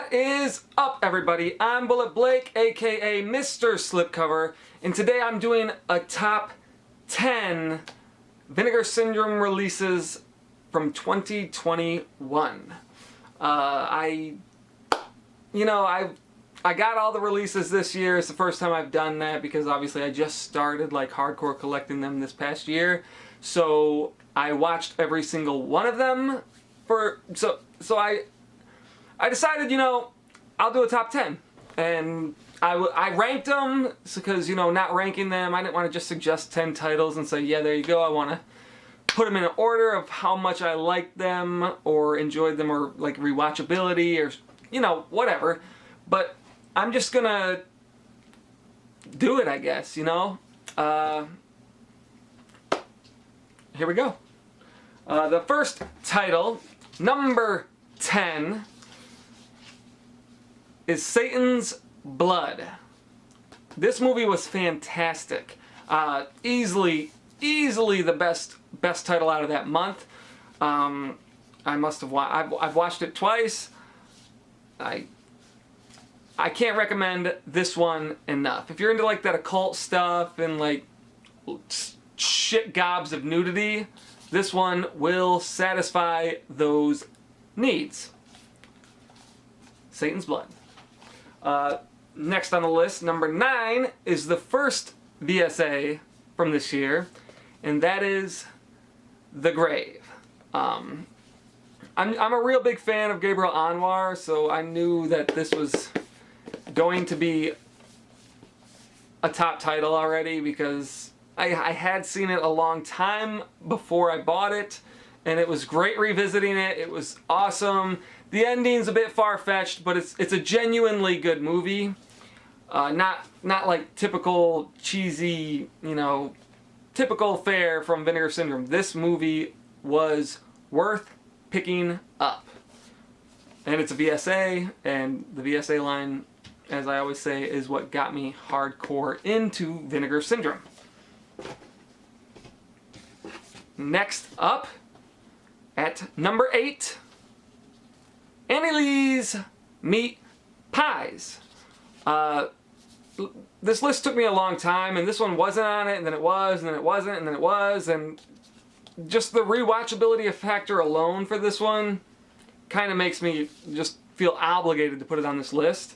What is up, everybody? I'm Bulleit Blake, aka Mr. Slipcover, and today I'm doing a top 10 Vinegar Syndrome releases from 2021. I got all the releases this year. It's the first time I've done that because obviously I just started like hardcore collecting them this past year. So I watched every single one of them I decided, I'll do a top 10. And I ranked them because, not ranking them, I didn't want to just suggest 10 titles and say, yeah, there you go. I want to put them in an order of how much I liked them or enjoyed them or like rewatchability or, whatever. But I'm just going to do it, I guess, Here we go. The first title, number 10, is Satan's Blood. This movie was fantastic. Easily the best title out of that month. I've watched it twice. I can't recommend this one enough. If you're into like that occult stuff and like shit gobs of nudity, this one will satisfy those needs. Satan's Blood. Next on the list, number 9, is the first VSA from this year, and that is The Grave. I'm a real big fan of Gabriel Anwar, so I knew that this was going to be a top title already because I had seen it a long time before I bought it, and it was great revisiting it. It was awesome. The ending's a bit far-fetched, but it's a genuinely good movie. Not like typical cheesy, typical fare from Vinegar Syndrome. This movie was worth picking up. And it's a VSA, and the VSA line, as I always say, is what got me hardcore into Vinegar Syndrome. Next up, at number 8, Annie Lee's Meat Pies. This list took me a long time, and this one wasn't on it, and then it was, and then it wasn't, and then it was, and just the rewatchability factor alone for this one kind of makes me just feel obligated to put it on this list.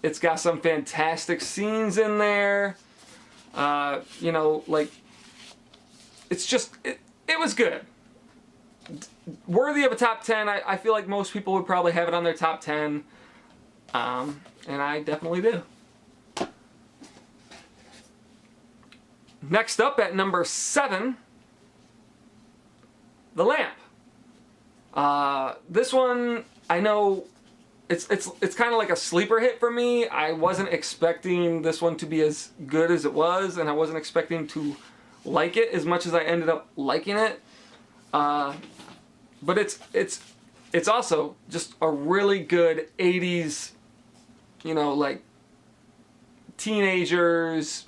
It's got some fantastic scenes in there. It's just, it was good. Worthy of a top 10. I feel like most people would probably have it on their top 10. And I definitely do. Next up at number 7, The Lamp. This one, I know it's kind of like a sleeper hit for me. I wasn't expecting this one to be as good as it was, and I wasn't expecting to like it as much as I ended up liking it. But it's also just a really good 80s, like teenagers.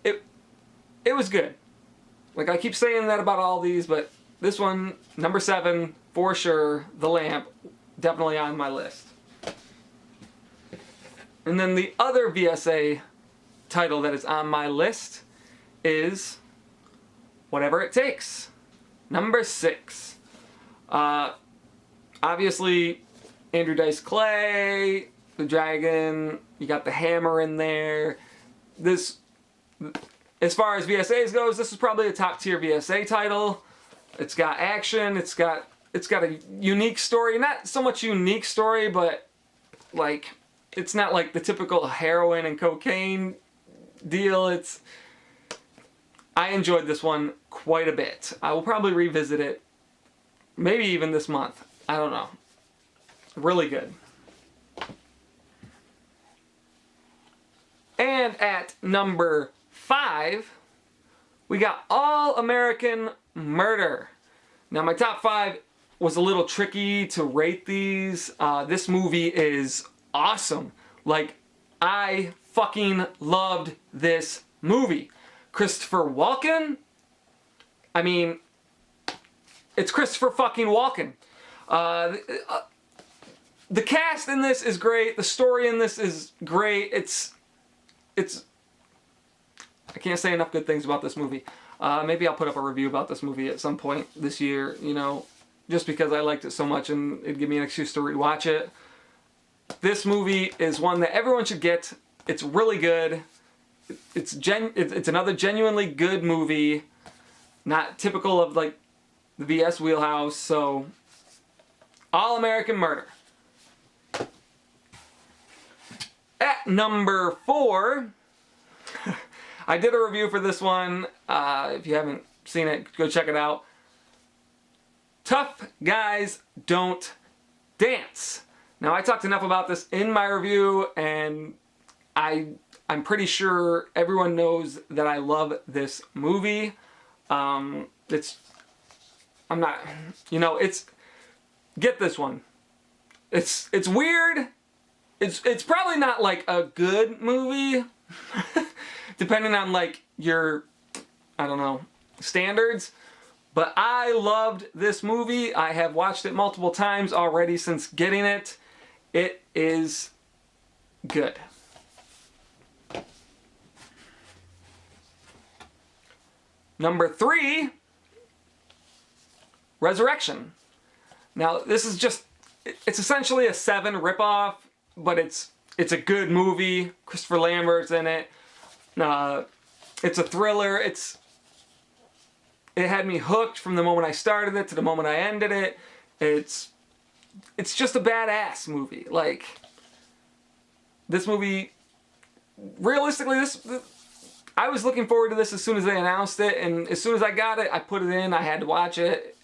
It was good. Like I keep saying that about all these, but this one, number 7, for sure, The Lamp, definitely on my list. And then the other VSA title that is on my list is Whatever It Takes. Number 6. Obviously, Andrew Dice Clay, the dragon, you got the hammer in there. This, as far as VSAs goes, this is probably a top tier VSA title. It's got action, it's got a unique story. Not so much unique story, but like, it's not like the typical heroin and cocaine deal. I enjoyed this one quite a bit. I will probably revisit it, maybe even this month. I don't know. Really good. And at number 5, we got All American Murder. Now my top 5 was a little tricky to rate these. This movie is awesome. Like, I fucking loved this movie. Christopher Walken, I mean, it's Christopher fucking Walken. the cast in this is great. The story in this is great. It's I can't say enough good things about this movie. Maybe I'll put up a review about this movie at some point this year, you know, just because I liked it so much and it'd give me an excuse to rewatch it. This movie is one that everyone should get. It's really good. It's another genuinely good movie, not typical of like the VS wheelhouse. So, All American Murder. At number 4, I did a review for this one. If you haven't seen it, go check it out. Tough Guys Don't Dance. Now, I talked enough about this in my review, and I'm pretty sure everyone knows that I love this movie. I'm not, you know, get this one. It's weird. It's probably not like a good movie, depending on like your, I don't know, standards. But I loved this movie. I have watched it multiple times already since getting it. It is good. Number 3, Resurrection. Now, this is just, it's essentially a Seven ripoff, but it's a good movie. Christopher Lambert's in it. It's a thriller. It had me hooked from the moment I started it to the moment I ended it. It's just a badass movie. Like, this movie, realistically, I was looking forward to this as soon as they announced it, and as soon as I got it, I put it in. I had to watch it.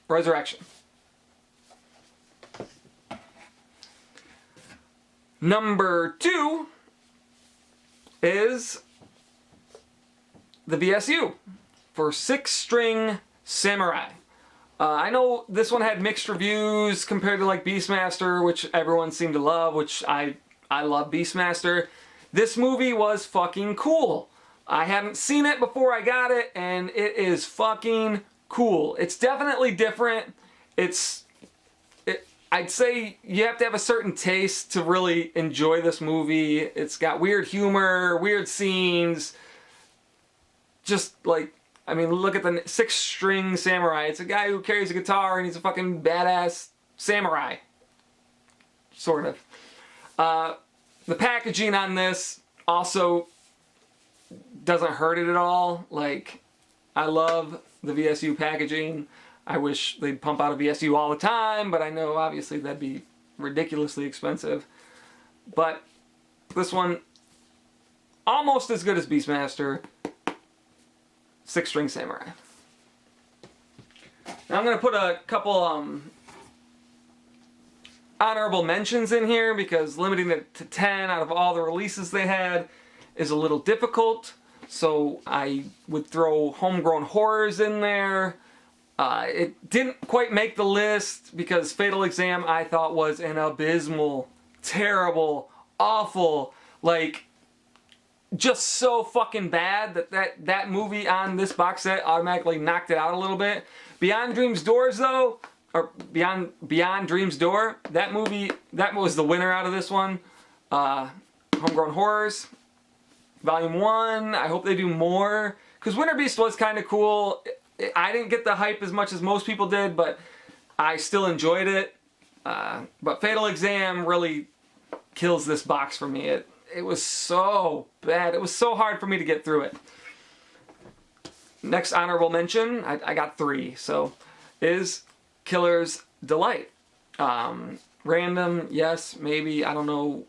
Resurrection. Number 2 is the VSU for Six String Samurai. I know this one had mixed reviews compared to like Beastmaster, which everyone seemed to love, which I love Beastmaster. This movie was fucking cool. I hadn't seen it before I got it, and it is fucking cool. It's definitely different. I'd say you have to have a certain taste to really enjoy this movie. It's got weird humor, weird scenes. Just like, I mean, look at the Six String Samurai. It's a guy who carries a guitar and he's a fucking badass samurai. Sort of. The packaging on this also doesn't hurt it at all. Like, I love the VSU packaging. I wish they'd pump out a VSU all the time, but I know obviously that'd be ridiculously expensive. But this one, almost as good as Beastmaster. Six String Samurai. Now I'm going to put a couple honorable mentions in here because limiting it to 10 out of all the releases they had is a little difficult. So I would throw Homegrown Horrors in there. It didn't quite make the list because Fatal Exam I thought was an abysmal, terrible, awful, like, just so fucking bad that movie on this box set automatically knocked it out a little bit. Beyond Dreams Doors though, or Beyond Dreams Door, that movie, that was the winner out of this one. Homegrown Horrors, Volume 1, I hope they do more. Because Winter Beast was kind of cool. I didn't get the hype as much as most people did, but I still enjoyed it. But Fatal Exam really kills this box for me. It was so bad. It was so hard for me to get through it. Next honorable mention, I got 3, so, is Killer's Delight. Random, yes, maybe, I don't know.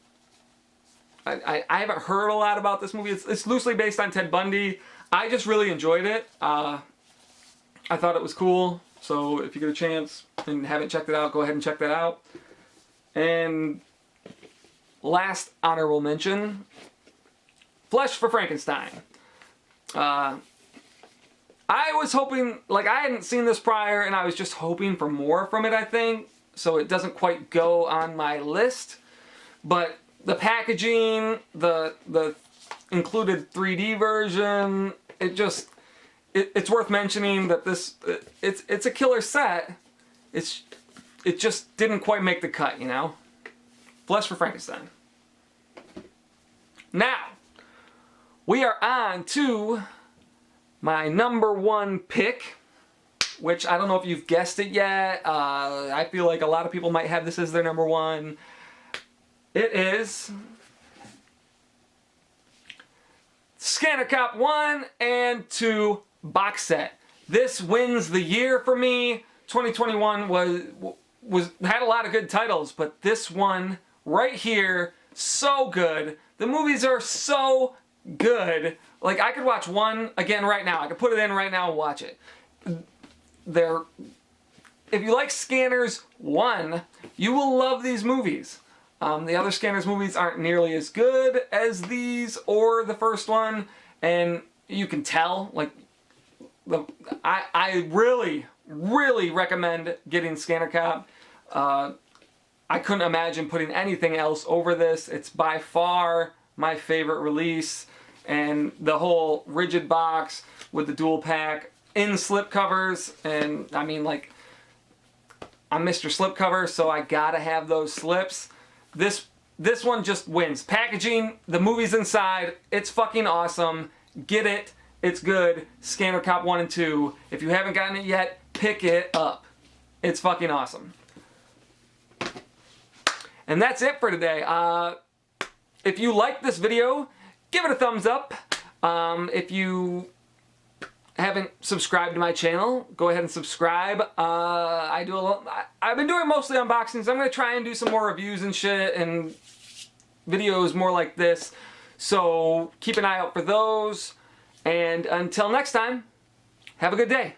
I haven't heard a lot about this movie. It's loosely based on Ted Bundy. I just really enjoyed it. I thought it was cool, so if you get a chance and haven't checked it out, go ahead and check that out. And last honorable mention, Flesh for Frankenstein. I was hoping, like, I hadn't seen this prior, and I was just hoping for more from it, I think, so it doesn't quite go on my list. But the packaging, the included 3D version, it's worth mentioning that it's a killer set. It's it just didn't quite make the cut, you know? Flesh for Frankenstein. Now, we are on to my number one pick, which I don't know if you've guessed it yet. I feel like a lot of people might have this as their number one. It is Scanner Cop 1 and 2 box set. This wins the year for me. 2021 had a lot of good titles, but this one right here, so good. The movies are so good. Like, I could watch one again right now. I could put it in right now and watch it. If you like Scanners 1, you will love these movies. The other Scanners movies aren't nearly as good as these or the first one, and you can tell, like, I really, really recommend getting Scanner Cop. I couldn't imagine putting anything else over this. It's by far my favorite release, and the whole rigid box with the dual pack in slipcovers, and I mean, like, I'm Mr. Slipcover, so I gotta have those slips. This one just wins. Packaging, the movie's inside, it's fucking awesome. Get it, it's good. Scanner Cop 1 and 2. If you haven't gotten it yet, pick it up. It's fucking awesome. And that's it for today. If you like this video, give it a thumbs up. If you haven't subscribed to my channel, go ahead and subscribe. I've been doing mostly unboxings. I'm going to try and do some more reviews and shit and videos more like this. So keep an eye out for those. And until next time, have a good day.